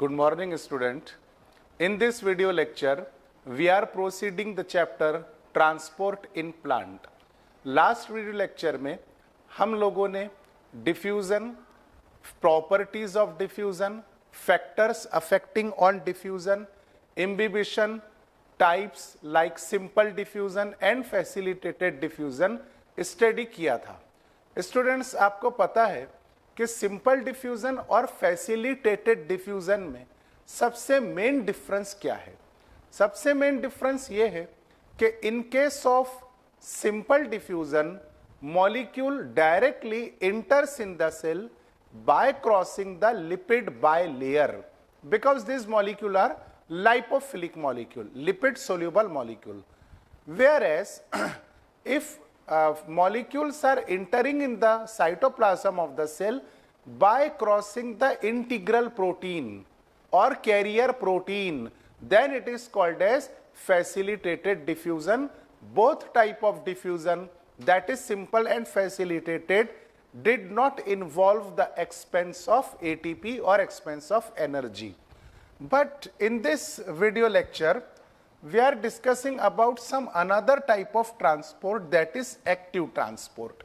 Good morning, student. In this video lecture, we are proceeding the chapter Transport in Plant. Last video lecture में हम लोगों ने diffusion, properties of diffusion, factors affecting on diffusion, imbibition, types like simple diffusion and facilitated diffusion study किया था. Students, आपको पता है कि सिंपल डिफ्यूजन और फैसिलिटेटेड डिफ्यूजन में सबसे मेन डिफरेंस क्या है? सबसे मेन डिफरेंस ये है कि in case of simple diffusion molecule directly enters in the cell by crossing the lipid bilayer because this molecule are lipophilic molecule, lipid soluble molecule, whereas if molecules are entering in the cytoplasm of the cell by crossing the integral protein or carrier protein, then it is called as facilitated diffusion. Both type of diffusion, that is simple and facilitated, did not involve the expense of ATP or expense of energy. But in this video lecture, we are discussing about some another type of transport, that is active transport.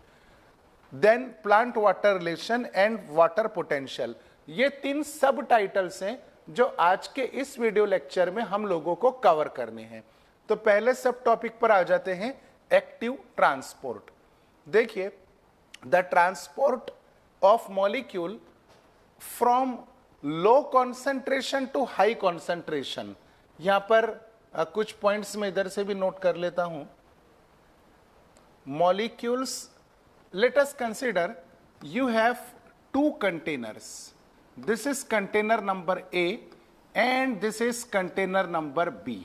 Then plant water relation and water potential. ये तीन सब titles हैं जो आज के इस video lecture में हम लोगों को कवर करने हैं. तो पहले सब टॉपिक पर आ जाते हैं, एक्टिव ट्रांसपोर्ट. देखिए, the transport of molecule from low concentration to high concentration. यहां पर कुछ पॉइंट्स में इधर से भी नोट कर लेता हूं. Molecules, let us consider you have two containers. This is container number A and this is container number B.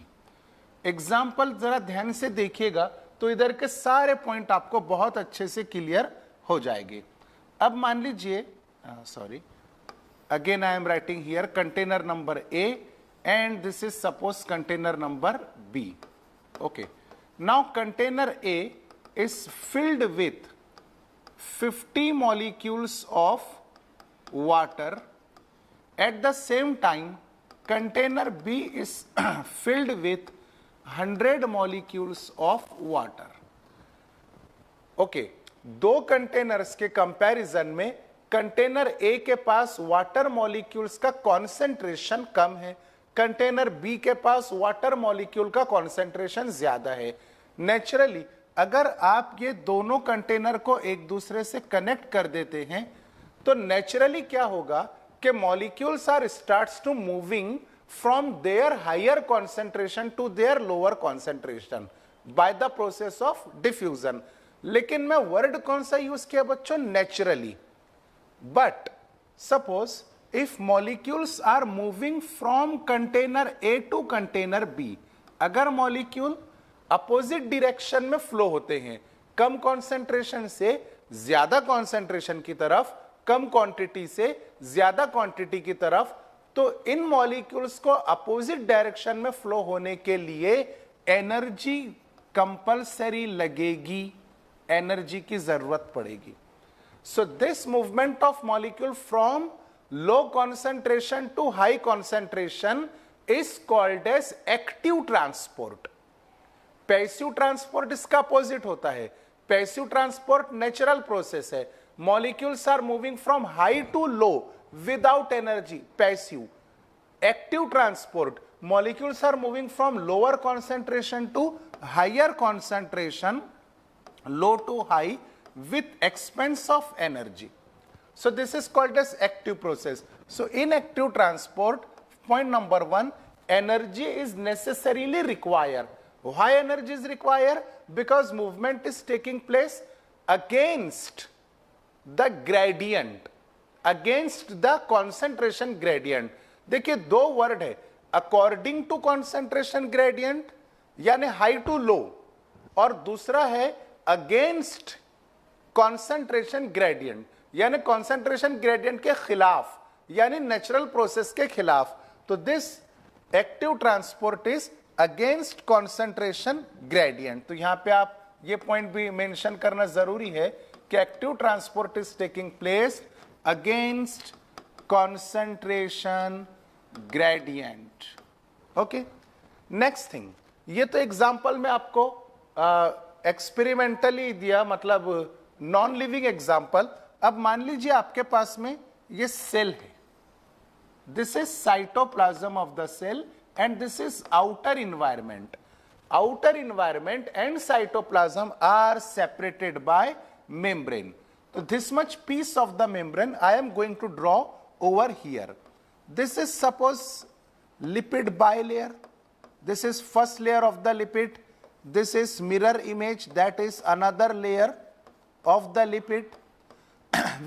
Example जरा ध्यान से देखिएगा तो इधर के सारे पॉइंट आपको बहुत अच्छे से क्लियर हो जाएंगे. अब मान लीजिए, sorry, again I am writing here container number A and this is suppose container number B. Okay, now container A is filled with 50 molecules of water. At the same time container B is filled with 100 molecules of water. Okay, दो containers के comparison में container A के पास water molecules का concentration कम है, container B के पास water molecule का concentration ज्यादा है. नेचुरली अगर आप ये दोनों कंटेनर को एक दूसरे से कनेक्ट कर देते हैं तो नेचुरली क्या होगा कि molecules are starts to moving from their higher concentration to their lower concentration by the process of diffusion. लेकिन मैं वर्ड कौन सा यूज किया बच्चों? Naturally. But suppose if molecules are moving from container A to container B, अगर molecule opposite direction में flow होते हैं, कम कॉन्सेंट्रेशन से ज्यादा कॉन्सेंट्रेशन की तरफ, कम क्वांटिटी से ज्यादा क्वांटिटी की तरफ, तो इन मॉलिक्यूल्स को अपोजिट डायरेक्शन में फ्लो होने के लिए एनर्जी कंपल्सरी लगेगी, एनर्जी की जरूरत पड़ेगी. So this movement of molecule from low concentration to high concentration is called as active transport. Passive transport इसका opposite होता है. Passive transport natural process है. Molecules are moving from high to low without energy. Passive. Active transport. Molecules are moving from lower concentration to higher concentration, low to high, with expense of energy. So this is called as active process. So in active transport, point number one, energy is necessarily required. Why energy is required? Because movement is taking place against the gradient, against the concentration gradient. देखिए दो word है, according to concentration gradient यानी high to low, और दूसरा है against concentration gradient यानी concentration gradient के खिलाफ, यानी नेचुरल प्रोसेस के खिलाफ. तो this active transport is against concentration gradient. तो यहां पे आप ये पॉइंट भी मेंशन करना जरूरी है कि active transport is taking place against concentration gradient. Okay, next thing, ये तो एग्जांपल में आपको एक्सपेरिमेंटली दिया, मतलब नॉन लिविंग एग्जांपल। अब मान लीजिए आपके पास में ये सेल है, this is cytoplasm of the cell and this is outer environment. Outer environment and cytoplasm are separated by membrane. So this much piece of the membrane I am going to draw over here. This is suppose lipid bilayer. This is first layer of the lipid. This is mirror image, that is another layer of the lipid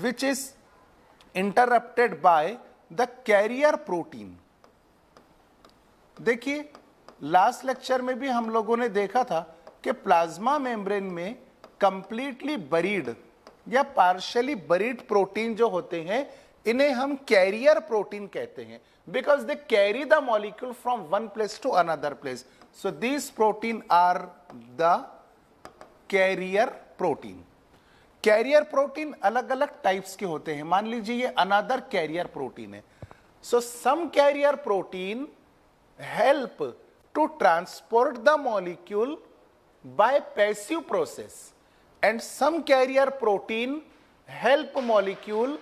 which is interrupted by the carrier protein. देखिए last lecture में भी हम लोगों ने देखा था कि plasma membrane में कंप्लीटली बरीड या पार्शियली बरीड प्रोटीन जो होते हैं इन्हें हम कैरियर प्रोटीन कहते हैं, because they carry the molecule from one place to another place. So these protein are the carrier protein. Carrier protein अलग अलग टाइप्स के होते हैं। मान लीजिए ये अनदर कैरियर प्रोटीन है। So some carrier protein help to transport the molecule by passive process and some carrier protein help molecule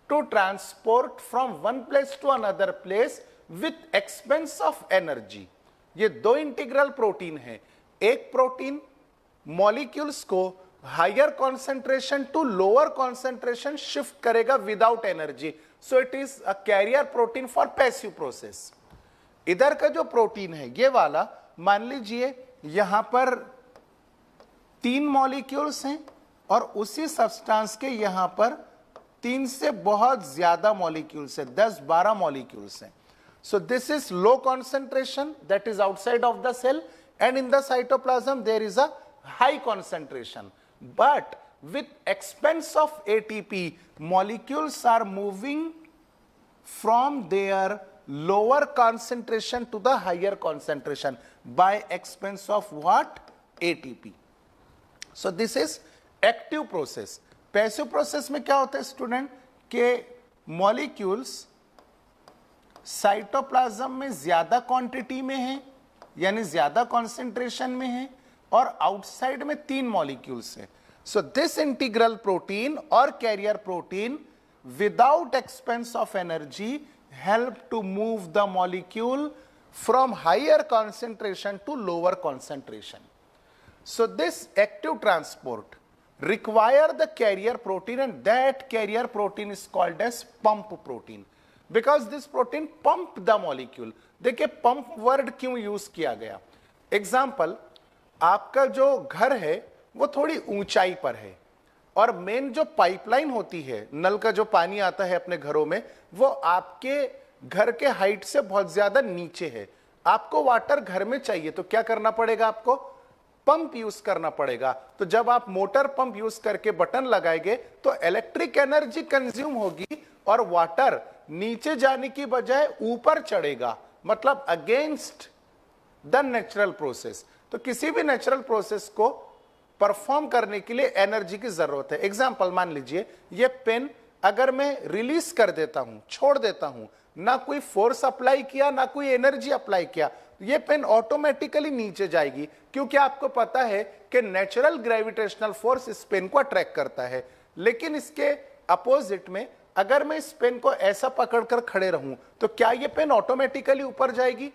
to transport from one place to another place with expense of energy। ये दो integral protein है। एक protein molecules को higher concentration to lower concentration shift करेगा without energy, so it is a carrier protein for passive process. इधर का जो protein है ये वाला, मान लीजिए यहां पर 3 मॉलिक्यूल्स हैं और उसी सब्सटेंस के यहां पर 3 से बहुत ज्यादा मॉलिक्यूल्स हैं, 10-12 मॉलिक्यूल्स हैं। So this is low concentration that is outside of the cell and in the cytoplasm there is a high concentration, but with expense of ATP molecules are moving from their lower concentration to the higher concentration by expense of what? ATP. So this is active process. Passive process में क्या होता है student के molecules cytoplasm में ज्यादा quantity में है, यानी ज्यादा कॉन्सेंट्रेशन में है, और आउटसाइड में 3 मॉलिक्यूल्स है। सो दिस इंटीग्रल प्रोटीन और carrier protein without expense of energy help to move the molecule from higher concentration to lower concentration. So this active transport require the carrier protein, and that carrier protein is called as pump protein, because this protein pump the molecule. देखिए pump word क्यों use किया गया? Example, आपका जो घर है वो थोड़ी ऊंचाई पर है और मेन जो पाइपलाइन होती है, नल का जो पानी आता है अपने घरों में, वो आपके घर के हाइट से बहुत ज्यादा नीचे है। आपको वाटर घर में चाहिए तो क्या करना पड़ेगा? आपको पंप यूज करना पड़ेगा। तो जब आप मोटर पंप यूज करके बटन लगाएंगे तो इलेक्ट्रिक एनर्जी कंज्यूम होगी और वाटर नीचे जाने की बजाय ऊपर चढ़ेगा, मतलब अगेंस्ट द नेचुरल प्रोसेस। तो किसी भी नेचुरल प्रोसेस को परफॉर्म करने के लिए एनर्जी की जरूरत है। एग्जाम्पल, मान लीजिए ये पेन अगर मैं रिलीज कर देता हूं, छोड़ देता हूं, ना कोई फोर्स अप्लाई किया ना कोई एनर्जी अप्लाई किया, ये पेन ऑटोमेटिकली नीचे जाएगी, क्योंकि आपको पता है कि नेचुरल ग्रेविटेशनल फोर्स इस पेन को अट्रैक्ट करता है। लेकिन इसके अपोजिट में अगर मैं इस पेन को ऐसा पकड़कर खड़े रहूं तो क्या ये पेन ऑटोमेटिकली ऊपर जाएगी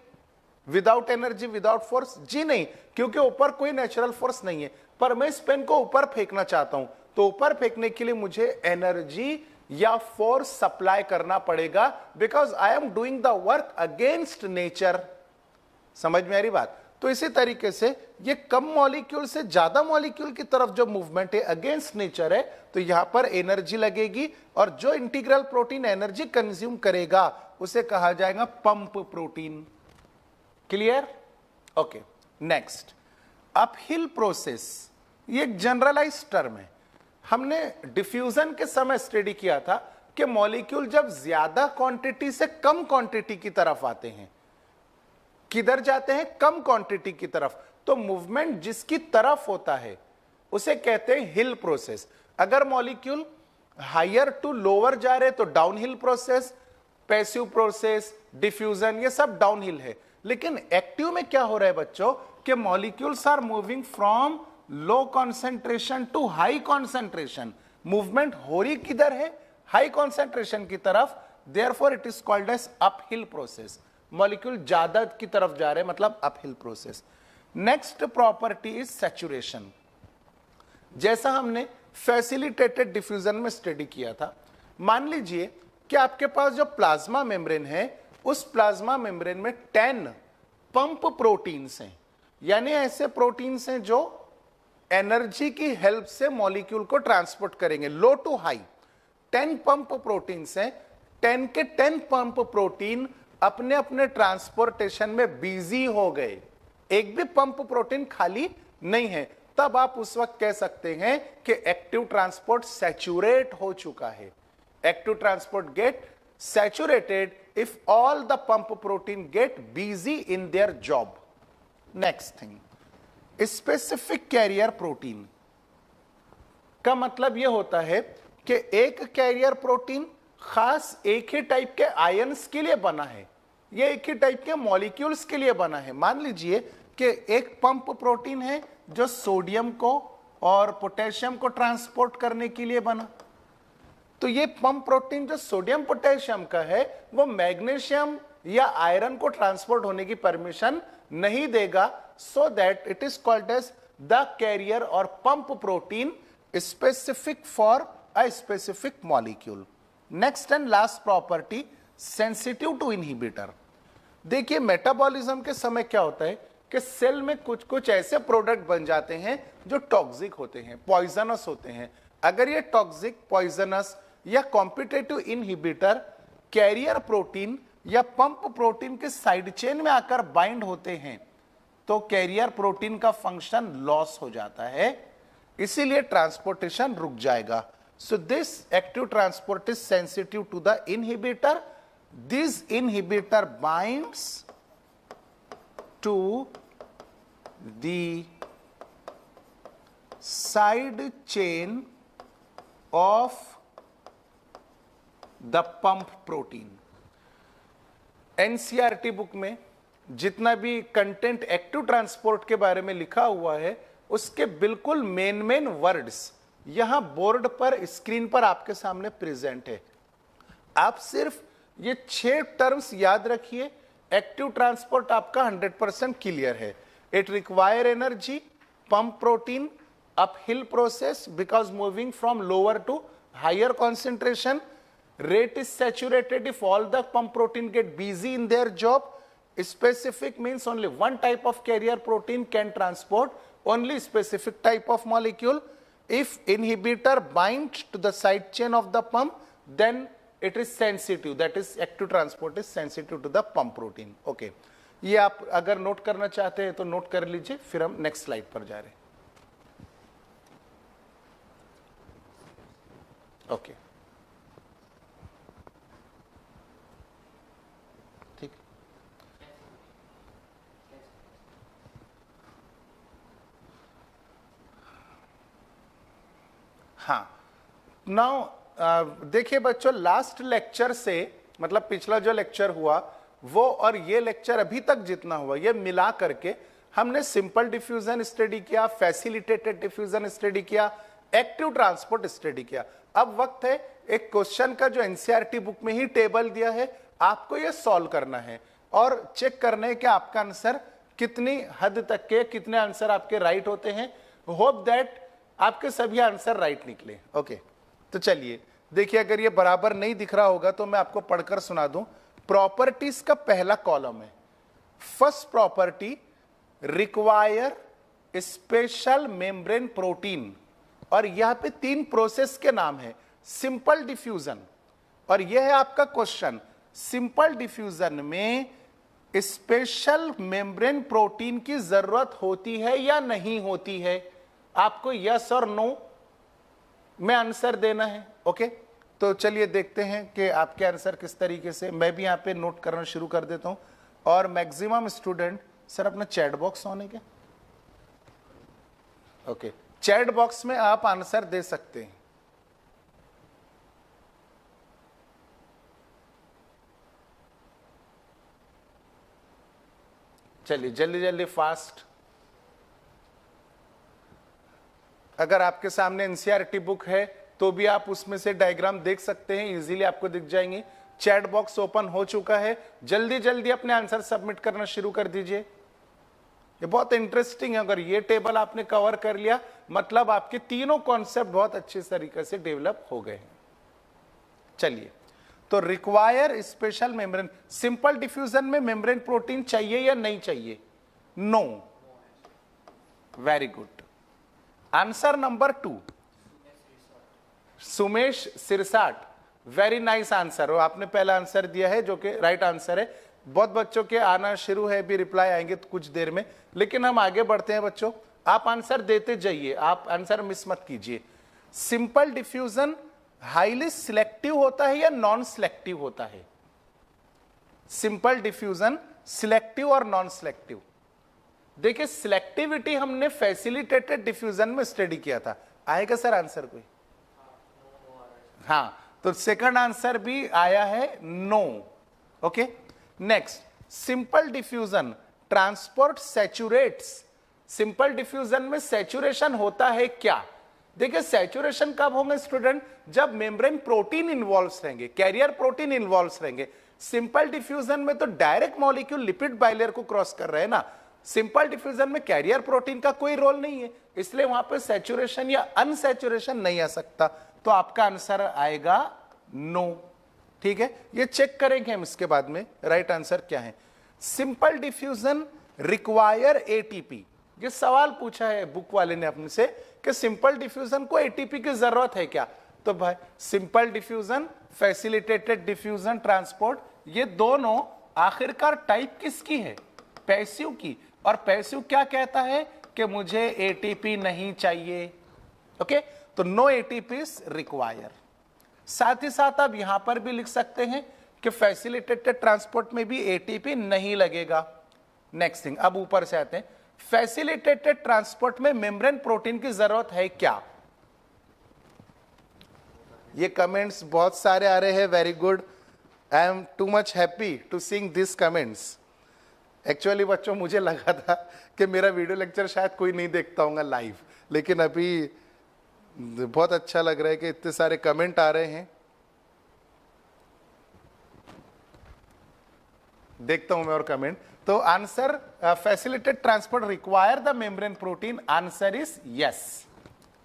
विदाउट एनर्जी, विदाउट फोर्स? जी नहीं, क्योंकि ऊपर कोई नेचुरल फोर्स नहीं है। पर मैं इस पेन को ऊपर फेंकना चाहता हूं तो ऊपर फेंकने के लिए मुझे एनर्जी या फोर्स सप्लाई करना पड़ेगा, because I am doing the work against nature. समझ में आ रही बात? तो इसी तरीके से ये कम मॉलिक्यूल से ज्यादा मॉलिक्यूल की तरफ जो मूवमेंट है अगेंस्ट नेचर है, तो यहां पर एनर्जी लगेगी और जो इंटीग्रल प्रोटीन एनर्जी कंज्यूम करेगा उसे कहा जाएगा pump protein. Clear? Okay, next, uphill process. ये एक जनरलाइज टर्म है। हमने डिफ्यूजन के समय स्टडी किया था कि मॉलिक्यूल जब ज्यादा क्वांटिटी से कम क्वांटिटी की तरफ आते हैं, किधर जाते हैं? कम क्वांटिटी की तरफ। तो मूवमेंट जिसकी तरफ होता है उसे कहते हैं हिल प्रोसेस। अगर मॉलिक्यूल हायर टू लोअर जा रहे तो down hill process, passive process, diffusion, ये सब डाउनहिल है। लेकिन एक्टिव में क्या हो रहा है बच्चों कि molecules are moving from low concentration to high concentration. Movement हो रही किधर है? हाई कॉन्सेंट्रेशन की तरफ। Therefore it is called as uphill process. Molecule ज्यादा की तरफ जा रहे हैं, मतलब uphill process. Next property is saturation. जैसा हमने फैसिलिटेटेड डिफ्यूजन में स्टडी किया था, मान लीजिए कि आपके पास जो प्लाज्मा मेम्ब्रेन है, उस प्लाज्मा मेम्ब्रेन में 10 पंप प्रोटीन्स हैं, यानी ऐसे प्रोटीन्स हैं जो एनर्जी की हेल्प से मॉलिक्यूल को ट्रांसपोर्ट करेंगे लो टू हाई। 10 पंप प्रोटीन्स हैं, 10 के 10 पंप प्रोटीन अपने अपने ट्रांसपोर्टेशन में बिजी हो गए, एक भी पंप प्रोटीन खाली नहीं है। तब आप उस वक्त कह सकते हैं कि एक्टिव ट्रांसपोर्ट सैचुरेट हो चुका है। Active transport gate saturated if all the pump protein get busy in their job. Next thing, specific career protein का मतलब यह होता है कि एक कैरियर प्रोटीन खास एक ही टाइप के आयंस के लिए बना है, ये एक ही टाइप के मॉलिक्यूल्स के लिए बना है। मान लीजिए कि एक पंप प्रोटीन है जो सोडियम को और पोटेशियम को ट्रांसपोर्ट करने के लिए बना, तो ये पंप प्रोटीन जो सोडियम पोटेशियम का है वो मैग्नीशियम या आयरन को ट्रांसपोर्ट होने की परमिशन नहीं देगा। So that it is called as the carrier और pump protein specific for a specific molecule. Next and last property, sensitive to inhibitor. देखिए मेटाबॉलिज्म के समय क्या होता है कि सेल में कुछ कुछ ऐसे प्रोडक्ट बन जाते हैं जो टॉक्सिक होते हैं, पॉइजनस होते हैं। अगर ये टॉक्सिक, पॉइजनस या कॉम्पिटिटिव इनहिबिटर कैरियर प्रोटीन या पंप प्रोटीन के साइड चेन में आकर बाइंड होते हैं तो कैरियर प्रोटीन का फंक्शन लॉस हो जाता है, इसीलिए ट्रांसपोर्टेशन रुक जाएगा। So this active transport is sensitive to the inhibitor. This inhibitor binds to the side chain of the pump protein। NCERT book में जितना भी कंटेंट एक्टिव ट्रांसपोर्ट के बारे में लिखा हुआ है उसके बिल्कुल मेन वर्ड्स यहां बोर्ड पर, स्क्रीन पर आपके सामने प्रेजेंट है। आप सिर्फ ये 6 टर्म्स याद रखिए। एक्टिव ट्रांसपोर्ट आपका 100% क्लियर है। It require energy, pump protein, uphill process because moving from lower to higher concentration, rate is saturated if all the pump protein get busy in their job. Specific means only one type of carrier protein can transport only specific type of molecule. If inhibitor binds to the side chain of the pump, then it is sensitive, that is active transport is sensitive to the pump protein. Okay, ये आप अगर note करना चाहते हैं तो note कर लीजिए, फिर हम नेक्स्ट स्लाइड पर जा रहे हैं। ओके, ठीक। हाँ, नाउ देखिए बच्चों, लास्ट लेक्चर से मतलब पिछला जो लेक्चर हुआ वो और ये लेक्चर अभी तक जितना हुआ ये मिला करके हमने सिंपल डिफ्यूजन स्टडी किया, फैसिलिटेटेड डिफ्यूजन स्टडी किया, एक्टिव ट्रांसपोर्ट स्टडी किया। अब वक्त है एक क्वेश्चन का जो एनसीईआरटी बुक में ही टेबल दिया है, आपको ये सॉल्व करना है और चेक करना है कि आपका आंसर कितनी हद तक के, कितने आंसर आपके राइट होते हैं। होप दैट आपके सभी आंसर राइट निकले। ओके, तो चलिए देखिए, अगर ये बराबर नहीं दिख रहा होगा तो मैं आपको पढ़कर सुना दूं। प्रॉपर्टीज का पहला कॉलम है, first property require special membrane protein, और यहां पे 3 प्रोसेस के नाम है, सिंपल डिफ्यूजन, और यह है आपका क्वेश्चन, सिंपल डिफ्यूजन में स्पेशल मेम्ब्रेन प्रोटीन की जरूरत होती है या नहीं होती है? आपको यस और नो में आंसर देना है। ओके, तो चलिए देखते हैं कि आपके आंसर किस तरीके से। मैं भी यहाँ पे नोट करना शुरू कर देता हूँ, और मैक्सिमम स्टूडेंट सर अपना चैट बॉक्स ऑन है क्या? ओके, चैट बॉक्स में आप आंसर दे सकते हैं। चलिए जल्दी जल्दी फास्ट। अगर आपके सामने एनसीईआरटी बुक है तो भी आप उसमें से डायग्राम देख सकते हैं, इजीली आपको दिख जाएंगी। चैट बॉक्स ओपन हो चुका है, जल्दी जल्दी अपने आंसर सबमिट करना शुरू कर दीजिए। ये बहुत इंटरेस्टिंग है, अगर ये टेबल आपने कवर कर लिया मतलब आपके तीनों कॉन्सेप्ट बहुत अच्छे तरीके से डेवलप हो गए हैं। चलिए, तो require special membrane, simple diffusion में मेम्ब्रेन प्रोटीन चाहिए या नहीं चाहिए? No. Very good. Answer number 2, Sumesh Sirsat, very nice answer. आपने पहला आंसर दिया है जो कि राइट आंसर है। बहुत बच्चों के आना शुरू है, भी रिप्लाई आएंगे तो कुछ देर में, लेकिन हम आगे बढ़ते हैं बच्चों। आप आंसर देते जाइए, आप आंसर मिस मत कीजिए। सिंपल डिफ्यूजन हाईली सिलेक्टिव होता है या नॉन सिलेक्टिव होता है? सिंपल डिफ्यूजन सिलेक्टिव और नॉन सिलेक्टिव। देखिए सिलेक्टिविटी हमने फैसिलिटेटेड डिफ्यूजन में स्टडी किया था। आएगा सर आंसर कोई? हाँ, तो सेकंड आंसर भी आया है no. Okay, next, simple diffusion transport saturates. Simple diffusion में सैचुरेशन होता है क्या? देखिए सैचुरेशन कब होंगे स्टूडेंट? जब मेम्ब्रेन प्रोटीन इन्वॉल्व रहेंगे, कैरियर प्रोटीन इन्वॉल्व रहेंगे। सिंपल डिफ्यूजन में तो डायरेक्ट मॉलिक्यूल लिपिड बाइलेयर को क्रॉस कर रहे हैं ना। सिंपल डिफ्यूजन में कैरियर प्रोटीन का कोई रोल नहीं है, इसलिए वहां पे सैचुरेशन या अनसैचुरेशन नहीं आ सकता। तो आपका आंसर आएगा नो। ठीक है, ये चेक करेंगे हम इसके बाद में राइट आंसर क्या है। Simple diffusion require ATP. ये सवाल पूछा है बुक वाले ने अपने से कि सिंपल डिफ्यूजन को एटीपी की जरूरत है क्या? तो भाई simple diffusion, facilitated diffusion, transport, ये दोनों आखिरकार टाइप किसकी है? पैसिव की। और पैसिव क्या कहता है कि मुझे एटीपी नहीं चाहिए। ओके, तो नो एटीपी रिक्वायर। साथ ही साथ आप यहां पर भी लिख सकते हैं कि फैसिलिटेटेड ट्रांसपोर्ट में भी एटीपी नहीं लगेगा। नेक्स्ट थिंग, अब ऊपर से आते हैं, फैसिलिटेटेड ट्रांसपोर्ट में मेम्ब्रेन प्रोटीन की जरूरत है क्या? ये कमेंट्स बहुत सारे आ रहे हैं, very good. I am too much happy to seeing this comments. Actually बच्चों मुझे लगा था कि मेरा वीडियो लेक्चर शायद कोई नहीं देखता होगा लाइव, लेकिन अभी बहुत अच्छा लग रहा है कि इतने सारे कमेंट आ रहे हैं। देखता हूं मैं और कमेंट। तो answer, facilitated transport require the membrane protein, answer is yes.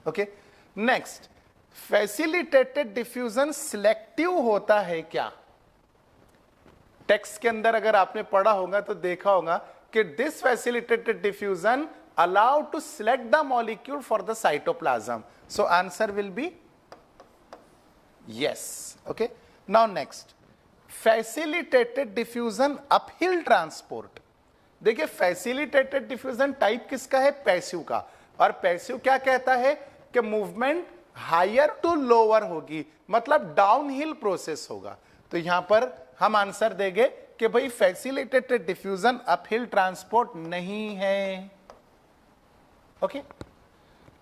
Okay, next, facilitated diffusion selective होता है क्या? टेक्स्ट के अंदर अगर आपने पढ़ा होगा तो देखा होगा कि this facilitated diffusion allow to select the molecule for the cytoplasm. So answer will be yes. Okay, now next, facilitated diffusion uphill transport. देखिए फैसिलिटेटेड डिफ्यूजन टाइप किसका है? पैसिव का। और पैसिव क्या कहता है कि मूवमेंट हायर टू लोअर होगी, मतलब डाउनहिल प्रोसेस होगा। तो यहां पर हम आंसर देंगे कि भाई फैसिलिटेटेड डिफ्यूजन अपहिल ट्रांसपोर्ट नहीं है। ओके,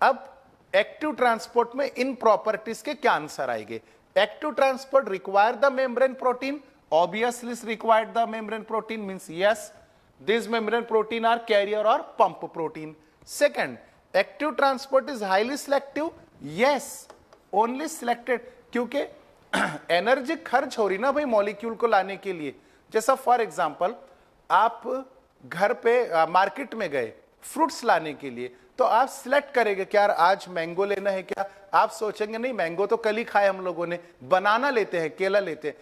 अब एक्टिव ट्रांसपोर्ट में इन प्रॉपर्टीज के क्या आंसर आएंगे? Active transport require the membrane protein, obviously required the membrane protein, means yes, this membrane protein are carrier और pump protein. Second, active transport is highly selective, yes, only selected, क्योंकि energy खर्च हो रही ना भाई molecule को लाने के लिए। जैसा फॉर एग्जांपल आप घर पे मार्केट में गए फ्रूट्स लाने के लिए, तो आप सिलेक्ट करेंगे कि यार आज मैंगो लेना है क्या? आप सोचेंगे नहीं मैंगो तो कल ही खाए हम लोगों ने, बनाना लेते हैं, केला लेते हैं।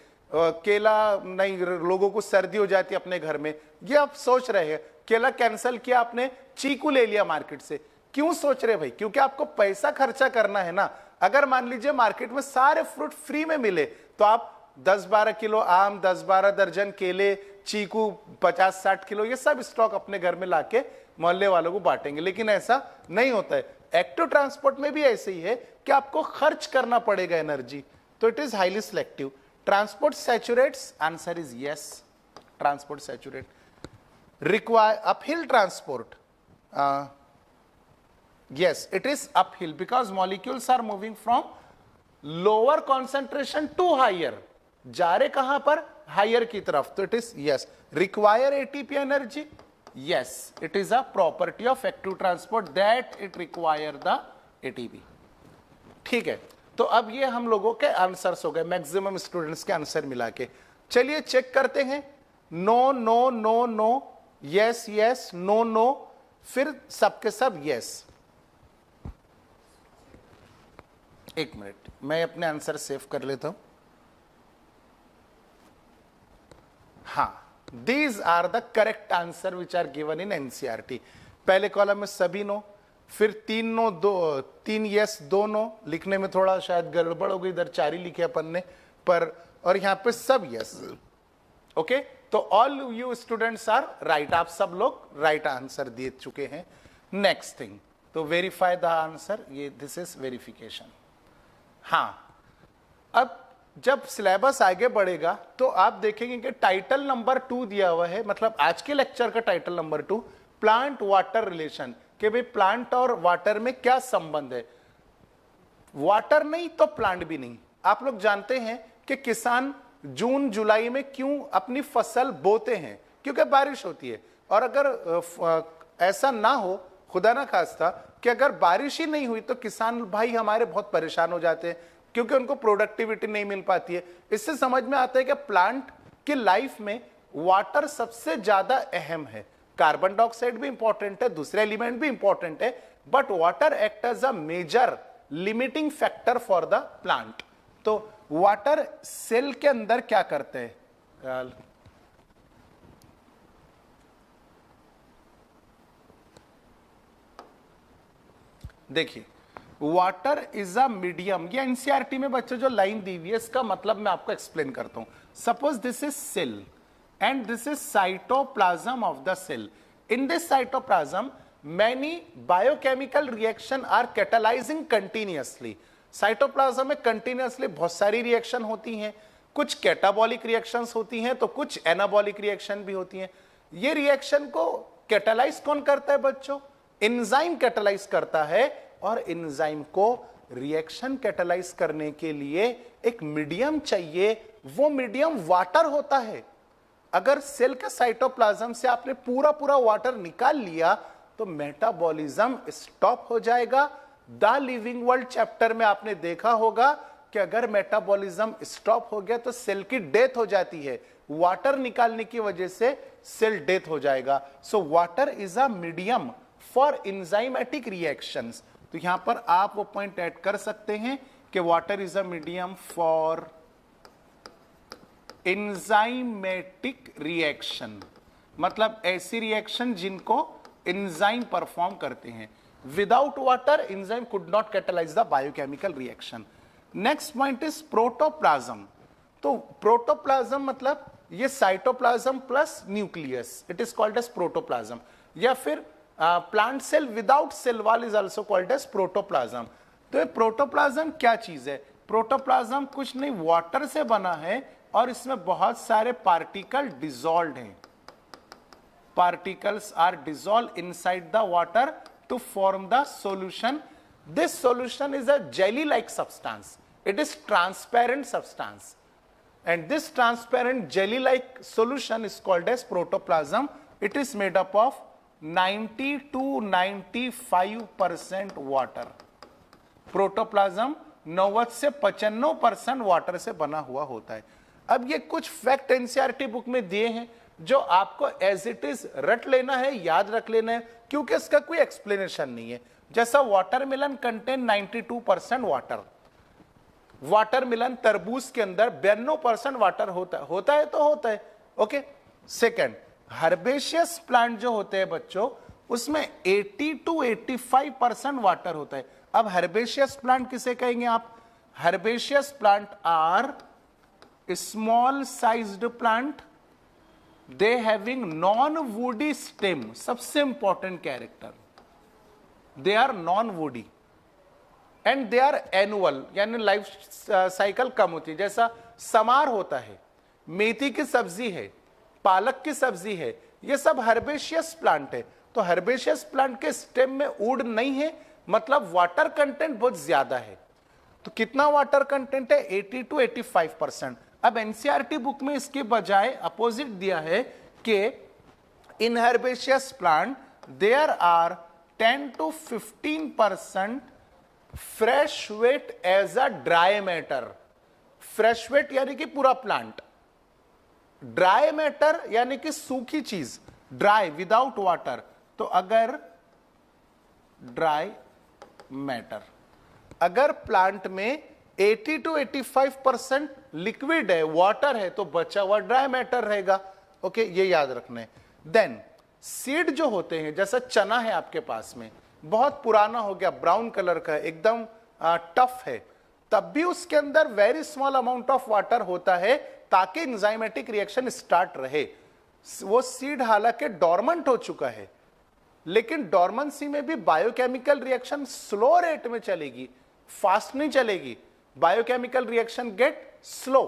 केला नहीं, लोगों को सर्दी हो जाती है अपने घर में, ये आप सोच रहे हैं। केला कैंसिल किया आपने, चीकू ले लिया मार्केट से। क्यों सोच रहे भाई? क्योंकि आपको पैसा खर्चा करना है ना। अगर मान लीजिए मार्केट में सारे फ्रूट फ्री में मिले तो आप 10-12 किलो आम, 10-12 दर्जन केले, चीकू 50-60 किलो, ये सब स्टॉक अपने घर में लाके मोहल्ले वालों को बांटेंगे। लेकिन ऐसा नहीं होता है। एक्टिव ट्रांसपोर्ट में भी ऐसे ही है कि आपको खर्च करना पड़ेगा एनर्जी, तो it is highly selective. Transport सैचुरेट्स, answer is yes, transport saturate. Require uphill transport, yes, it is uphill because molecules are moving from lower concentration to higher. जा रहे कहां पर? हायर की तरफ। तो it is yes, require ATP energy, Yes, it is a property of active transport that it require the ATP. ठीक है, तो अब ये हम लोगों के आंसर्स हो गए, मैक्सिमम स्टूडेंट्स के आंसर मिला के। चलिए चेक करते हैं, no no no no, yes yes, no no, फिर सबके सब यस। एक मिनट, मैं अपने आंसर सेव कर लेता हूं। हाँ, these are the correct answer which are given in NCERT। पहले कॉलम में सभी नो, फिर 3 नो, 3 यस 2 नो। लिखने में थोड़ा शायद गड़बड़ हो गई, इधर 4 ही लिखे अपन ने, पर और यहां पे सब यस। ओके, तो all you students are right, आप सब लोग राइट आंसर दे चुके हैं। नेक्स्ट थिंग, तो वेरीफाई द आंसर, ये दिस इज वेरिफिकेशन। हाँ, अब जब सिलेबस आगे बढ़ेगा तो आप देखेंगे कि टाइटल नंबर 2 दिया हुआ है, मतलब आज के लेक्चर का title number 2, plant water relation, कि भाई प्लांट और वाटर में क्या संबंध है। वाटर नहीं तो प्लांट भी नहीं। आप लोग जानते हैं कि किसान जून जुलाई में क्यों अपनी फसल बोते हैं, क्योंकि बारिश होती है। और अगर ऐसा ना हो, खुदा ना खास्ता, कि अगर बारिश ही नहीं हुई तो किसान भाई हमारे बहुत परेशान हो जाते हैं, क्योंकि उनको प्रोडक्टिविटी नहीं मिल पाती है। इससे समझ में आता है कि प्लांट की लाइफ में वाटर सबसे ज्यादा अहम है। कार्बन डाइऑक्साइड भी इंपॉर्टेंट है, दूसरे एलिमेंट भी इंपॉर्टेंट है, but water act as a major limiting factor for the plant. तो वाटर सेल के अंदर क्या करते हैं, देखिए, वाटर इज अ मीडियम। ये एनसीईआरटी में बच्चों जो लाइन दी हुई है, इसका मतलब मैं आपको एक्सप्लेन करता हूं। Suppose this is cell and this is cytoplasm of the cell. In this cytoplasm, many biochemical reaction are catalyzing continuously. Cytoplasm में कंटिन्यूअसली बहुत सारी रिएक्शन होती हैं, कुछ कैटाबॉलिक रिएक्शंस होती हैं तो कुछ एनाबॉलिक रिएक्शन भी होती हैं। ये रिएक्शन को कैटालाइज कौन करता है बच्चों? एंजाइम कैटालाइज करता है, और एंजाइम को रिएक्शन कैटालाइज करने के लिए एक मीडियम चाहिए, वो मीडियम वाटर होता है। अगर सेल के साइटोप्लाज्म से आपने पूरा पूरा वाटर निकाल लिया तो मेटाबॉलिज्म स्टॉप हो जाएगा। द लिविंग वर्ल्ड चैप्टर में आपने देखा होगा कि अगर मेटाबॉलिज्म स्टॉप हो गया तो सेल की डेथ हो जाती है, वाटर निकालने की वजह से सेल डेथ हो जाएगा। So water is a medium for enzymatic reactions. तो यहां पर आप वो पॉइंट ऐड कर सकते हैं कि water is a medium for enzymatic reaction, मतलब ऐसी रिएक्शन जिनको एंजाइम परफॉर्म करते हैं। Without water enzyme could not catalyse the biochemical reaction. Next point is protoplasm. तो प्रोटोप्लाज्म मतलब ये cytoplasm plus nucleus, it is called as protoplasm. या फिर plant cell without cell wall is also called as protoplasm. तो ये protoplasm क्या चीज है? प्रोटोप्लाज्म कुछ नहीं, वाटर से बना है और इसमें बहुत सारे पार्टिकल डिसॉल्व्ड हैं। Particles are dissolve inside the water to form the solution. This solution is a jelly like substance, it is transparent substance, and this transparent jelly like solution is called as protoplasm. It is made up of 90 to 95% water. Protoplasm 90 से 95% water से बना हुआ होता है। अब ये कुछ fact NCERT book में दिए हैं जो आपको एज इट इज रट लेना है, याद रख लेना है, क्योंकि इसका कोई एक्सप्लेनेशन नहीं है। जैसा वाटरमेलन कंटेन 92% वाटर, वाटरमेलन तरबूज के अंदर 92% वाटर होता है तो होता है। ओके, सेकंड, हर्बेशियस प्लांट जो होते हैं बच्चों, उसमें 80 to 85% वाटर होता है। अब हर्बेशियस प्लांट किसे कहेंगे आप? Herbaceous plant are small sized plant, they having non woody stem, सबसे important character, they are non woody and they are annual, यानी लाइफ साइकिल कम होती है। जैसा समार होता है, मेथी की सब्जी है, पालक की सब्जी है, ये सब हर्बेशियस प्लांट है। तो हर्बेशियस प्लांट के स्टेम में वुड नहीं है, मतलब वाटर कंटेंट बहुत ज्यादा है। तो कितना वाटर कंटेंट है? 80 to 85%। अब एनसीईआरटी बुक में इसके बजाय अपोजिट दिया है कि in herbaceous plant there are 10 to 15% fresh weight as a dry matter. fresh weight यानी कि पूरा प्लांट, ड्राई मैटर यानी कि सूखी चीज, ड्राई विदाउट वाटर। तो अगर ड्राई मैटर, अगर प्लांट में 80 to 85% लिक्विड है, वाटर है, तो बचा हुआ ड्राई मैटर रहेगा। ओके, ये याद रखना है। देन सीड जो होते हैं, जैसा चना है आपके पास में, बहुत पुराना हो गया, ब्राउन कलर का है, एकदम टफ है, तब भी उसके अंदर very small amount of water होता है ताकि एंजाइमेटिक रिएक्शन स्टार्ट रहे। वो सीड हालांकि डॉर्मेंट हो चुका है, लेकिन डॉर्मेंसी में भी बायोकेमिकल रिएक्शन स्लो रेट में चलेगी, फास्ट नहीं चलेगी। Biochemical reaction get slow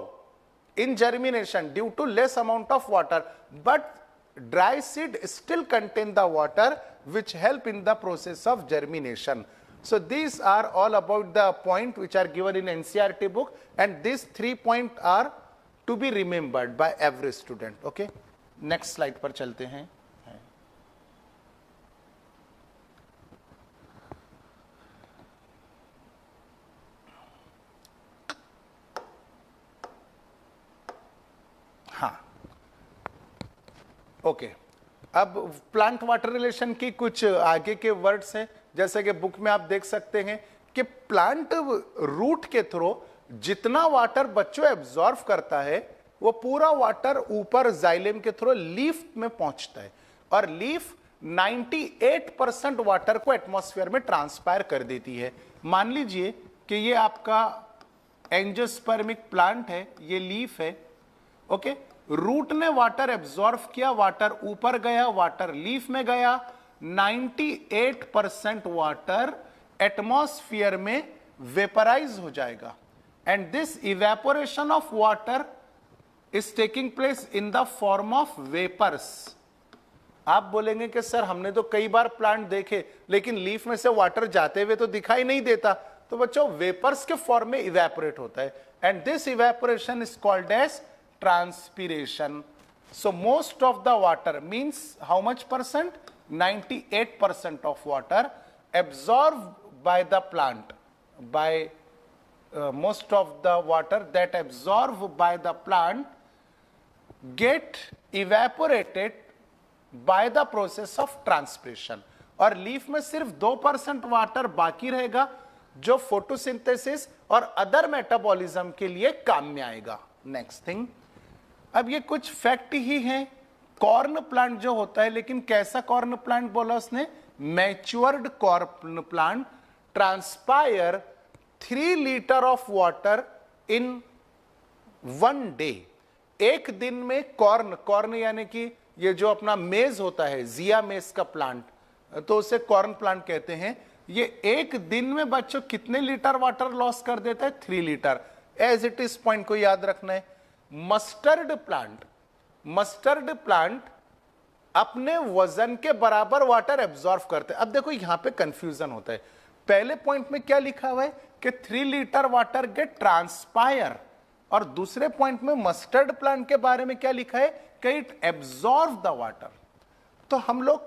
in germination due to less amount of water, but dry seed still contain the water which help in the process of germination. So these are all about the point which are given in NCERT book, and these 3 points are to be remembered by every student. Okay, next slide पर चलते हैं। Okay, अब plant water relation की कुछ आगे के words हैं, जैसे कि बुक में आप देख सकते हैं कि प्लांट रूट के थ्रू जितना वाटर बच्चों एब्जॉर्व करता है वो पूरा वाटर ऊपर जाइलम के थ्रू लीफ में पहुंचता है, और लीफ 98% वाटर को एटमॉस्फेयर में ट्रांसपायर कर देती है। मान लीजिए कि ये आपका एंजियोस्पर्मिक प्लांट है, ये लीफ है। ओके, रूट ने वाटर एब्जॉर्व किया, वाटर ऊपर गया, वाटर लीफ में गया, 98% वाटर एटमॉस्फेयर में वेपराइज हो जाएगा, and this evaporation of water is taking place in the form of vapours. आप बोलेंगे कि सर हमने तो कई बार प्लांट देखे लेकिन लीफ में से वाटर जाते हुए तो दिखाई नहीं देता, तो बच्चों वेपर्स के फॉर्म में इवेपोरेट होता है, and this evaporation is called as transpiration. So most of the water means how much percent? 98% of water absorbed by the plant, by most of the water that absorbed by the plant get evaporated by the process of transpiration. और leaf में सिर्फ 2% water बाकी रहेगा जो photosynthesis और other metabolism के लिए काम में आएगा। नेक्स्ट थिंग, अब ये कुछ फैक्ट ही हैं। कॉर्न प्लांट जो होता है, लेकिन कैसा कॉर्न प्लांट बोला उसने? Matured corn plant transpire 3 litre of water in 1 day. एक दिन में कॉर्न यानी कि ये जो अपना मेज होता है, जिया मेज का प्लांट, तो उसे कॉर्न प्लांट कहते हैं। ये एक दिन में बच्चों कितने लीटर वाटर लॉस कर देता है? 3 litre. As it is point को याद रखना है। मस्टर्ड प्लांट अपने वजन के बराबर वाटर एब्जॉर्व करते हैं। अब देखो यहां पे कंफ्यूजन होता है। पहले पॉइंट में क्या लिखा हुआ है कि 3 लीटर वाटर गेट ट्रांसपायर, और दूसरे पॉइंट में मस्टर्ड प्लांट के बारे में क्या लिखा है कि इट एब्जॉर्व द वाटर। तो हम लोग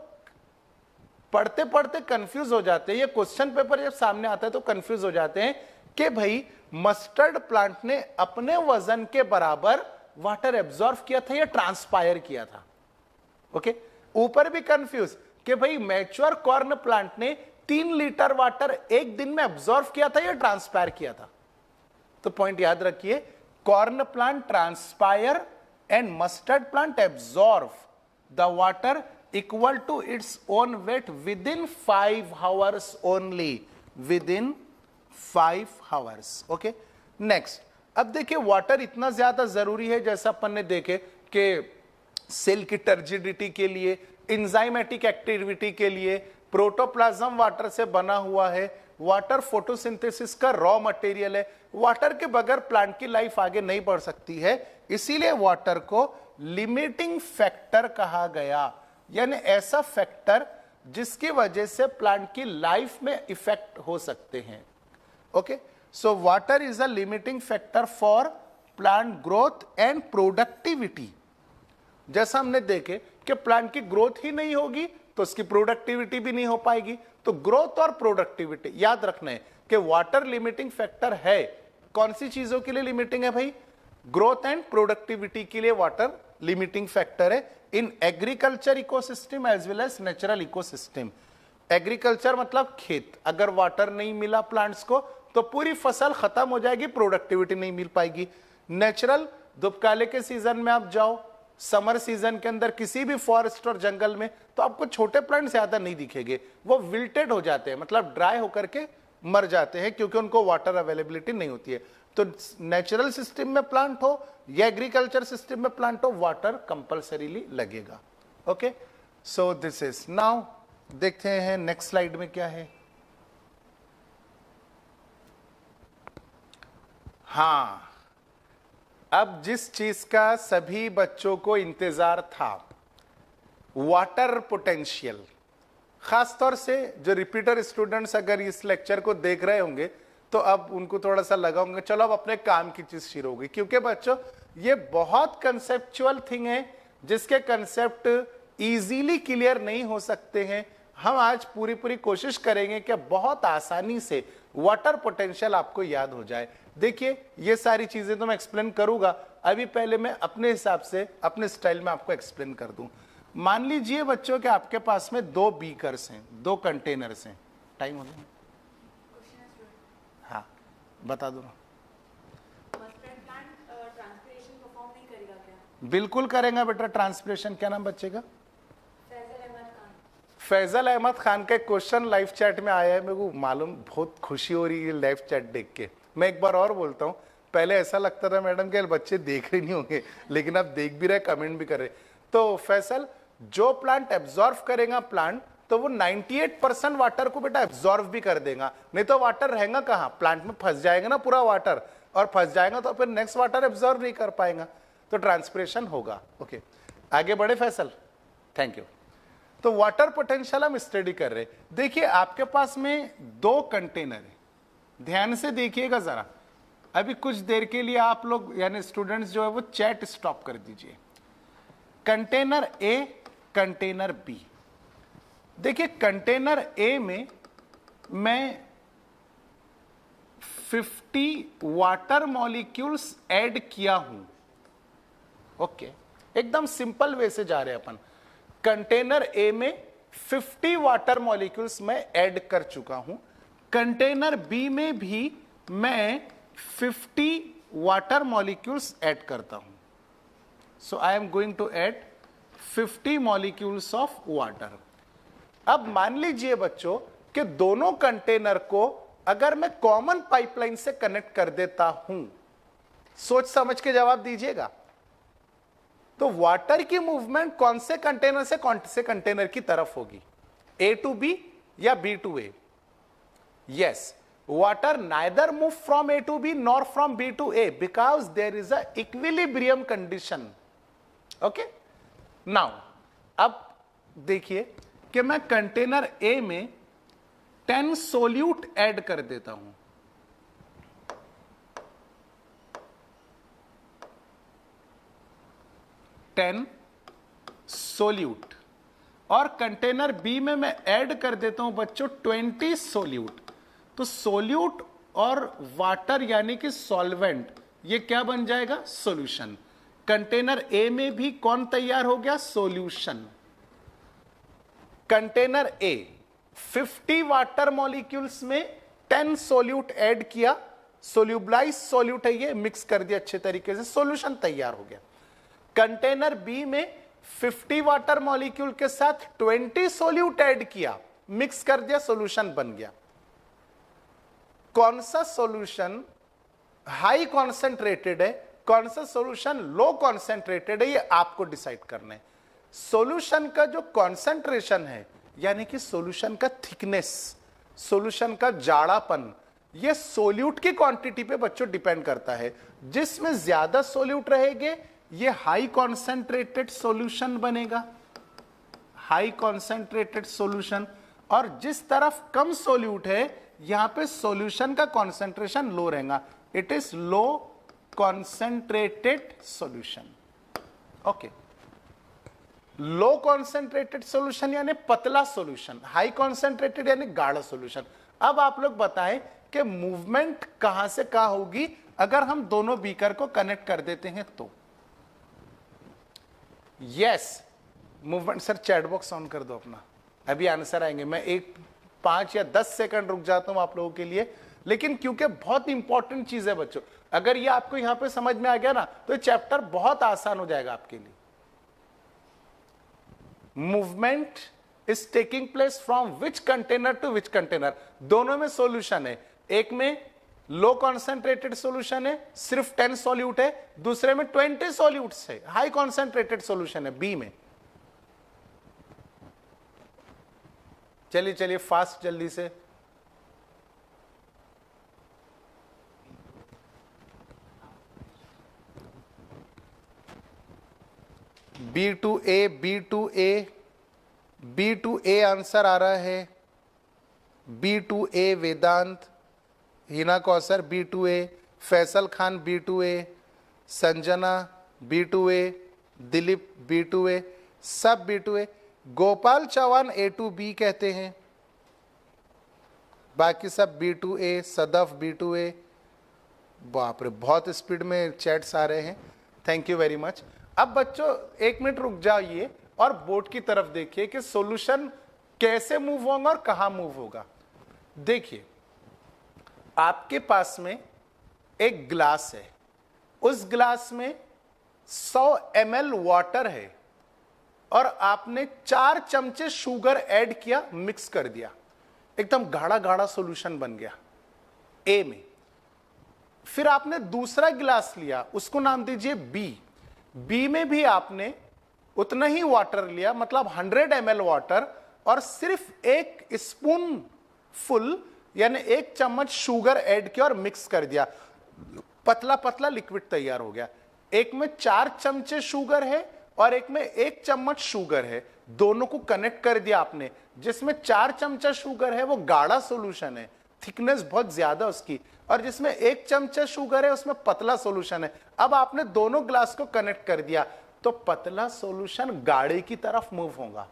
पढ़ते पढ़ते कंफ्यूज हो जाते हैं। ये क्वेश्चन पेपर जब सामने आता है तो कंफ्यूज हो जाते हैं कि भाई मस्टर्ड प्लांट ने अपने वजन के बराबर वाटर एब्जॉर्व किया था या ट्रांसपायर किया था। ओके, ऊपर भी कंफ्यूज कि भाई मैच्योर कॉर्न प्लांट ने 3 लीटर वाटर एक दिन में एब्जॉर्व किया था या ट्रांसपायर किया था। तो पॉइंट याद रखिए, corn plant transpire and mustard plant absorb the water equal to its own weight within 5 hours only, within 5 hours. Okay, next, अब देखिए वाटर इतना ज्यादा जरूरी है, जैसा अपन ने देखे कि सेल की टर्जिडिटी के लिए, एंजाइमेटिक एक्टिविटी के लिए, प्रोटोप्लाज्म वाटर से बना हुआ है, वाटर फोटोसिंथेसिस का रॉ मटेरियल है। वाटर के बगैर प्लांट की लाइफ आगे नहीं बढ़ सकती है, इसीलिए वाटर को लिमिटिंग फैक्टर कहा गया, यानी ऐसा फैक्टर जिसकी वजह से प्लांट की लाइफ में इफेक्ट हो सकते हैं। Okay, so water is a limiting factor for plant growth and productivity. जैसा हमने देखे कि प्लांट की ग्रोथ ही नहीं होगी तो उसकी प्रोडक्टिविटी भी नहीं हो पाएगी। तो ग्रोथ और प्रोडक्टिविटी याद रखना है कि वाटर लिमिटिंग फैक्टर है। कौन सी चीजों के लिए लिमिटिंग है भाई? ग्रोथ एंड प्रोडक्टिविटी के लिए वाटर लिमिटिंग फैक्टर है in agriculture ecosystem as well as natural ecosystem. Agriculture मतलब खेत, अगर वाटर नहीं मिला प्लांट्स को तो पूरी फसल खत्म हो जाएगी, प्रोडक्टिविटी नहीं मिल पाएगी। नेचुरल, दुबकाले के सीजन में आप जाओ, समर सीजन के अंदर किसी भी फॉरेस्ट और जंगल में, तो आपको छोटे प्लांट ज्यादा नहीं दिखेंगे, वो विल्टेड हो जाते हैं, मतलब ड्राई होकर के मर जाते हैं क्योंकि उनको वाटर अवेलेबिलिटी नहीं होती है। तो नेचुरल सिस्टम में प्लांट हो या एग्रीकल्चर सिस्टम में प्लांट हो, वाटर कंपल्सरीली लगेगा। Okay, so this is now. देखते हैं नेक्स्ट स्लाइड में क्या है। हाँ, अब जिस चीज का सभी बच्चों को इंतजार था, वाटर पोटेंशियल, खासतौर से जो रिपीटर स्टूडेंट्स अगर इस लेक्चर को देख रहे होंगे तो अब उनको थोड़ा सा लगा होगा चलो अब अपने काम की चीज शुरू होगी, क्योंकि बच्चों ये बहुत कंसेप्चुअल थिंग है जिसके कंसेप्ट इजीली क्लियर नहीं हो सकते हैं। हम आज पूरी कोशिश करेंगे कि बहुत आसानी से वाटर पोटेंशियल आपको याद हो जाए। देखिए ये सारी चीजें तो मैं एक्सप्लेन करूंगा, अभी पहले मैं अपने हिसाब से अपने स्टाइल में आपको एक्सप्लेन कर दूं। मान लीजिए बच्चों कि आपके पास में 2 बीकर्स हैं, 2 कंटेनर्स हैं। टाइम हो गया? हाँ बता दो ना। बिल्कुल करेंगे बेटा ट्रांसपिरेशन। क्या नाम बच्चे का? फैजल अहमद खान का क्वेश्चन लाइव चैट में आया है, मेरे को मालूम, बहुत खुशी हो रही है लाइव चैट देख के। मैं एक बार और बोलता हूँ, पहले ऐसा लगता था मैडम के बच्चे देख रहे नहीं होंगे, लेकिन अब देख भी रहे, कमेंट भी कर रहे। तो फैसल, जो प्लांट एब्जॉर्व करेगा प्लांट, तो वो 98% वाटर को बेटा एब्जॉर्व भी कर देगा, नहीं तो वाटर रहेगा कहाँ? प्लांट में फंस जाएगा ना पूरा वाटर, और फंस जाएगा तो फिर नेक्स्ट वाटर एब्जॉर्व नहीं कर पाएगा, तो ट्रांसपिरेशन होगा। ओके, आगे बढ़े फैसल, थैंक यू। तो वाटर पोटेंशियल हम स्टडी कर रहे। देखिए आपके पास में 2 कंटेनर है, ध्यान से देखिएगा जरा। अभी कुछ देर के लिए आप लोग यानी स्टूडेंट्स जो है वो चैट स्टॉप कर दीजिए। Container A, container B. देखिए कंटेनर ए में मैं 50 वाटर मॉलिक्यूल्स ऐड किया हूं। ओके, एकदम सिंपल वे से जा रहे हैं अपन। कंटेनर ए में 50 वाटर मॉलिक्यूल्स मैं ऐड कर चुका हूं। कंटेनर बी में भी मैं 50 वाटर मॉलिक्यूल्स ऐड करता हूं। So I am going to add 50 molecules of water. अब मान लीजिए बच्चों कि दोनों कंटेनर को अगर मैं कॉमन पाइपलाइन से कनेक्ट कर देता हूं, सोच समझ के जवाब दीजिएगा, तो वाटर की मूवमेंट कौन से कंटेनर से कौन से कंटेनर की तरफ होगी? ए टू बी या B to A? Yes, water neither move from A to B nor from B to A because there is a equilibrium condition. Okay? Now, अब देखिए कि मैं कंटेनर A में 10 सोल्यूट ऐड कर देता हूं। Solute, और कंटेनर बी में मैं ऐड कर देता हूं बच्चों 20 सोल्यूट। तो सोल्यूट और वाटर यानी कि सॉल्वेंट, ये क्या बन जाएगा? सॉल्यूशन। कंटेनर ए में भी कौन तैयार हो गया? Solution. Container A 50 water molecules में 10 सोल्यूट ऐड किया, सोल्यूबलाइज सोल्यूट है ये, मिक्स कर दिया अच्छे तरीके से, सॉल्यूशन तैयार हो गया। कंटेनर बी में 50 वाटर मॉलिक्यूल के साथ 20 सोल्यूट ऐड किया, मिक्स कर दिया, सॉल्यूशन बन गया। कौन सा सॉल्यूशन हाई कॉन्सेंट्रेटेड है, कौन सा सॉल्यूशन लो कॉन्सेंट्रेटेड है, ये आपको डिसाइड करना है। सॉल्यूशन का जो कॉन्सेंट्रेशन है यानी कि सॉल्यूशन का थिकनेस, सॉल्यूशन का जाड़ापन, ये सोल्यूट की क्वांटिटी पे बच्चों डिपेंड करता है। जिसमें ज्यादा सोल्यूट रहेंगे ये हाई कॉन्सेंट्रेटेड सॉल्यूशन बनेगा, हाई कॉन्सेंट्रेटेड सॉल्यूशन। और जिस तरफ कम सोल्यूट है यहां पे सॉल्यूशन का कॉन्सेंट्रेशन लो रहेगा, it is low concentrated solution. Okay, low concentrated solution यानी पतला सॉल्यूशन, हाई कॉन्सेंट्रेटेड यानी गाढ़ा सॉल्यूशन। अब आप लोग बताएं कि मूवमेंट कहां से कहां होगी अगर हम दोनों बीकर को कनेक्ट कर देते हैं तो। Yes, movement. Sir chat box on कर दो अपना, अभी आंसर आएंगे। मैं 5 या 10 सेकंड रुक जाता हूं आप लोगों के लिए, लेकिन क्योंकि बहुत इंपॉर्टेंट चीज है बच्चों, अगर ये आपको यहां पे समझ में आ गया ना तो ये चैप्टर बहुत आसान हो जाएगा आपके लिए। Movement is taking place from which container to which container. दोनों में सॉल्यूशन है, एक में लो कॉन्सेंट्रेटेड सॉल्यूशन है, सिर्फ 10 सॉल्यूट है, दूसरे में 20 सॉल्यूट्स है, हाई कॉन्सेंट्रेटेड सॉल्यूशन है, बी में। चलिए चलिए फास्ट जल्दी से। B2A आंसर आ रहा है, B2A वेदांत, Hina Kausar B2A, Faisal Khan B2A, Sanjana B2A, Dilip B2A, सब B2A। गोपाल चौहान A2B कहते हैं, बाकी सब B2A, सदफ B2A। बाप रे, बहुत स्पीड में चैट्स आ रहे हैं, थैंक यू वेरी मच। अब बच्चों 1 मिनट रुक जाइए और बोर्ड की तरफ देखिए कि सॉल्यूशन कैसे मूव होगा और कहां मूव होगा। देखिए आपके पास में एक ग्लास है, उस ग्लास में 100 ml वाटर है और आपने 4 चमचे शुगर ऐड किया, मिक्स कर दिया, एकदम गाढ़ा गाढ़ा सॉल्यूशन बन गया ए में। फिर आपने दूसरा गिलास लिया, उसको नाम दीजिए बी में भी आपने उतना ही वाटर लिया, मतलब 100 ml वाटर, और सिर्फ 1 स्पून फुल यानी 1 चम्मच शुगर ऐड किया और मिक्स कर दिया, पतला पतला लिक्विड तैयार हो गया। एक में 4 चमचे शुगर है और एक में 1 चम्मच शुगर है, दोनों को कनेक्ट कर दिया आपने। जिसमें 4 चमचा शुगर है वो गाढ़ा सॉल्यूशन है, थिकनेस बहुत ज्यादा उसकी, और जिसमें 1 चमचा शुगर है उसमें पतला सॉल्यूशन है। अब आपने दोनों ग्लास को कनेक्ट कर दिया तो पतला सॉल्यूशन गाढ़े की तरफ मूव होगा,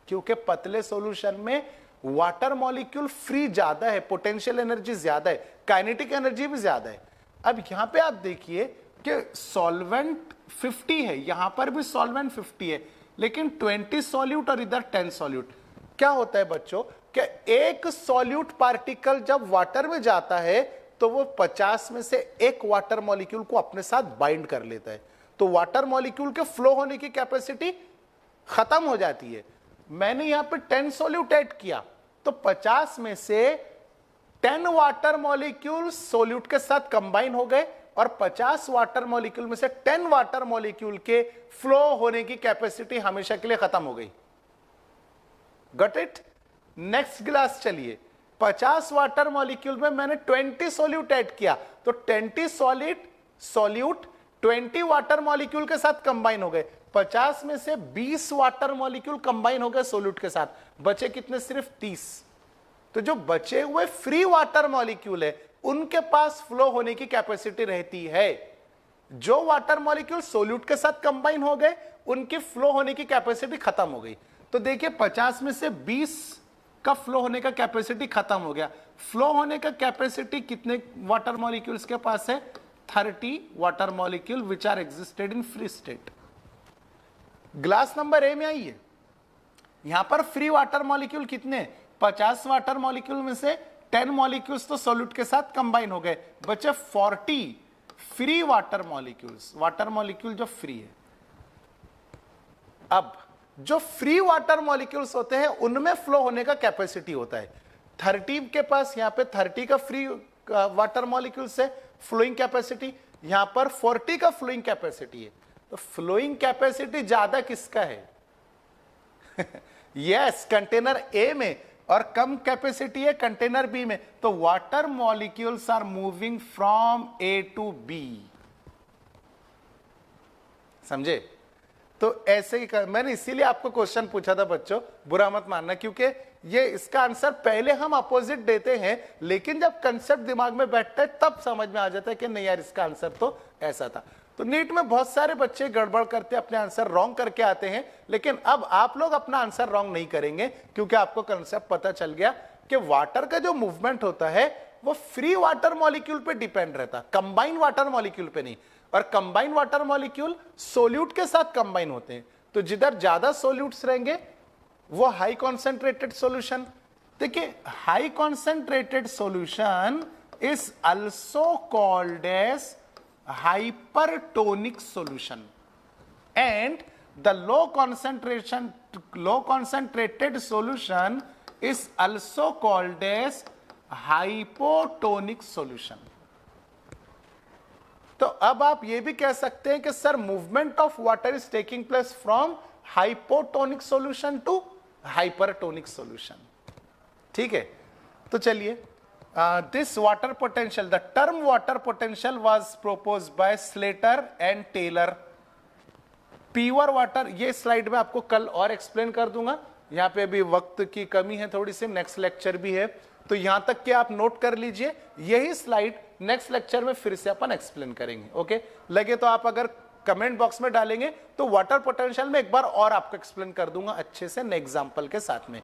क्योंकि पतले सॉल्यूशन में वाटर मॉलिक्यूल फ्री ज्यादा है, पोटेंशियल एनर्जी ज्यादा है, काइनेटिक एनर्जी भी ज्यादा है। अब यहां पे आप देखिए कि सॉल्वेंट 50 है, यहां पर भी सॉल्वेंट 50 है, लेकिन 20 सॉल्यूट और इधर 10 सॉल्यूट। क्या होता है बच्चों कि एक सॉल्यूट पार्टिकल जब वाटर में जाता है तो वो 50 में से 1 वाटर मॉलिक्यूल को अपने साथ बाइंड कर लेता है, तो वाटर मॉलिक्यूल के फ्लो होने की कैपेसिटी खत्म हो जाती है। मैंने यहां पे 10 सॉल्यूट ऐड किया तो 50 में से 10 वाटर मॉलिक्यूल सॉल्यूट के साथ कंबाइन हो गए और 50 वाटर मॉलिक्यूल में से 10 वाटर मॉलिक्यूल के फ्लो होने की कैपेसिटी हमेशा के लिए खत्म हो गई। Got it? नेक्स्ट ग्लास चलिए, 50 वाटर मॉलिक्यूल में मैंने 20 सॉल्यूट ऐड किया तो 20 सॉल्यूट 20 वाटर मॉलिक्यूल के साथ कंबाइन हो गए, 50 में से 20 वाटर मॉलिक्यूल कंबाइन हो गए सॉल्यूट के साथ, बचे कितने? सिर्फ 30। तो जो बचे हुए फ्री वाटर मॉलिक्यूल है उनके पास फ्लो होने की कैपेसिटी रहती है। जो वाटर मॉलिक्यूल सॉल्यूट के साथ कंबाइन हो गए उनकी फ्लो होने की कैपेसिटी खत्म हो गई। तो देखिए 50 में से 20 का फ्लो होने का कैपेसिटी खत्म हो गया। फ्लो होने का कैपेसिटी कितने वाटर मॉलिक्यूल्स के पास है? 30 water molecule which are existed in free state. Glass number A में आइए, यहां पर फ्री वाटर मॉलिक्यूल कितने? 50 वाटर मॉलिक्यूल में से 10 मॉलिक्यूल्स तो सॉल्यूट के साथ कंबाइन हो गए, बचे 40 free water molecules, water molecule जो फ्री है। अब जो फ्री वाटर मॉलिक्यूल्स होते हैं उनमें फ्लो होने का कैपेसिटी होता है 30 के पास, यहां पे 30 का फ्री वाटर मॉलिक्यूल्स है, फ्लोइंग कैपेसिटी, यहां पर 40 का फ्लोइंग कैपेसिटी है। तो फ्लोइंग कैपेसिटी ज्यादा किसका है? यस, कंटेनर ए में, और कम कैपेसिटी है कंटेनर बी में। तो water molecules are moving from A to B. समझे? तो ऐसे ही मैंने इसीलिए आपको क्वेश्चन पूछा था बच्चों, बुरा मत मानना, क्योंकि ये इसका आंसर पहले हम अपोजिट देते हैं, लेकिन जब कंसेप्ट दिमाग में बैठता है तब समझ में आ जाता है कि नहीं यार इसका आंसर तो ऐसा था। तो नीट में बहुत सारे बच्चे गड़बड़ करते अपने आंसर रॉन्ग करके आते हैं, लेकिन अब आप लोग अपना आंसर रॉन्ग नहीं करेंगे क्योंकि आपको कंसेप्ट पता चल गया कि वाटर का जो मूवमेंट होता है वो फ्री वाटर मॉलिक्यूल पे डिपेंड रहता, कंबाइंड वाटर मॉलिक्यूल पे नहीं। और कंबाइंड वाटर मॉलिक्यूल सोल्यूट के साथ कंबाइन होते हैं, तो जिधर ज्यादा सोल्यूट्स रहेंगे वो हाई कॉन्सेंट्रेटेड सॉल्यूशन। देखिए high concentrated solution is also called as hypertonic solution, and the low concentrated solution is also called as hypotonic solution. तो अब आप ये भी कह सकते हैं कि sir movement of water is taking place from hypotonic solution to hypertonic solution. ठीक है, तो चलिए this water potential, the term water potential was proposed by Slater and Taylor. Pure water ये स्लाइड में आपको कल और एक्सप्लेन कर दूंगा, यहाँ पे अभी वक्त की कमी है थोड़ी सी, नेक्स्ट लेक्चर भी है, तो यहां तक कि आप नोट कर लीजिए, यही स्लाइड नेक्स्ट लेक्चर में फिर से अपन एक्सप्लेन करेंगे। ओके, लगे तो आप अगर कमेंट बॉक्स में डालेंगे तो वाटर पोटेंशियल में एक बार और आपको एक्सप्लेन कर दूंगा अच्छे से एग्जांपल के साथ में।